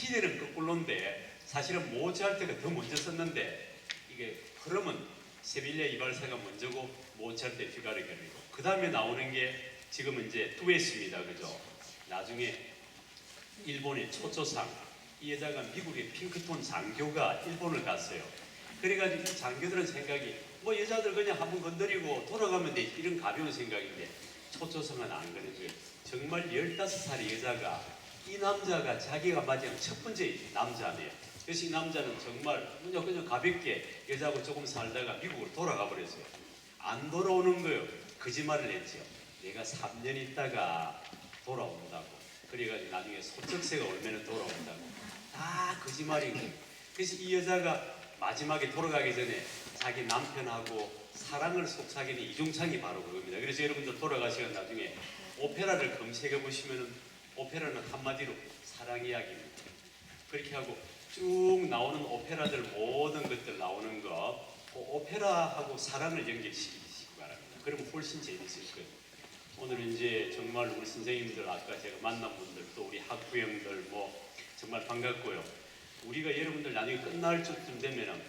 시대는 거꾸로인데 사실은 모차르트가 더 먼저 썼는데 이게 흐름은 세빌리아 이발사가 먼저고 모차르트 퓨가르가 그리고 그 다음에 나오는 게 지금은 이제 듀엣입니다. 그죠? 나중에 일본의 초초상 이 여자가 미국의 핑크톤 장교가 일본을 갔어요. 그래가지고 이 장교들은 생각이 뭐 여자들 그냥 한번 건드리고 돌아가면 돼 이런 가벼운 생각인데 초초상은 안 그래요. 정말 15살의 여자가 이 남자가 자기가 맞이한 첫 번째 남자네요. 그래서 이 남자는 정말 그냥 가볍게 여자하고 조금 살다가 미국으로 돌아가 버렸어요. 안 돌아오는 거예요. 거짓말을 했죠. 내가 3년 있다가 돌아온다고. 그래가지고 나중에 소쩍새가 얼마나 돌아온다고. 다 거짓말인 거예요. 그래서 이 여자가 마지막에 돌아가기 전에 자기 남편하고 사랑을 속삭이는 이중창이 바로 그겁니다. 그래서 여러분들 돌아가시면 나중에 오페라를 검색해 보시면은 오페라는 한마디로 사랑 이야기입니다. 그렇게 하고 쭉 나오는 오페라들 모든 것들 나오는 거 오페라하고 사랑을 연결시키시기 바랍니다. 그러면 훨씬 재밌을 거예요. 오늘 이제 정말 우리 선생님들 아까 제가 만난 분들 또 우리 학부형들 뭐 정말 반갑고요. 우리가 여러분들 나중에 끝날 쯤 되면은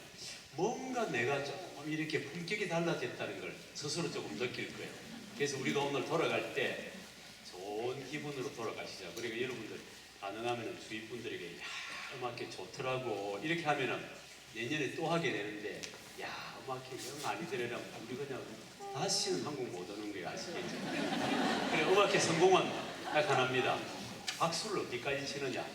뭔가 내가 조금 이렇게 품격이 달라졌다는 걸 스스로 조금 느낄 거예요. 그래서 우리가 오늘 돌아갈 때 좋은 기분으로 돌아가시죠. 그리고 여러분들 가능하면 주위 분들에게 야 음악회 좋더라고 이렇게 하면은 내년에 또 하게 되는데 야 음악회 영 아니더라면 우리 그냥 다시는 한국 못 오는 거예요. 아시겠죠? 그래 음악회 성공은 딱 하나입니다. 박수를 어디까지 치느냐.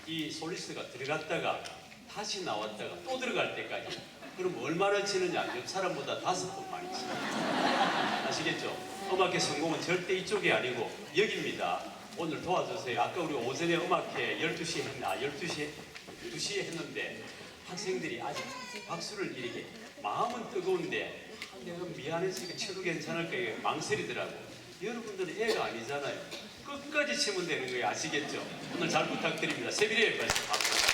이 솔리스트가 들어갔다가 다시 나왔다가 또 들어갈 때까지 그럼 얼마나 치느냐. 옆 사람보다 5번 많이 치느냐. 아시겠죠? 음악회 성공은 절대 이쪽이 아니고 여기입니다. 오늘 도와주세요. 아까 우리 오전에 음악회 12시에 했나? 2시에 했는데 학생들이 아직 박수를 이렇게 마음은 뜨거운데 내가 미안해서 쳐도 괜찮을까 이게 망설이더라고. 여러분들은 애가 아니잖아요. 끝까지 치면 되는 거예요. 아시겠죠? 오늘 잘 부탁드립니다. 세비리에 말씀 감사합니다.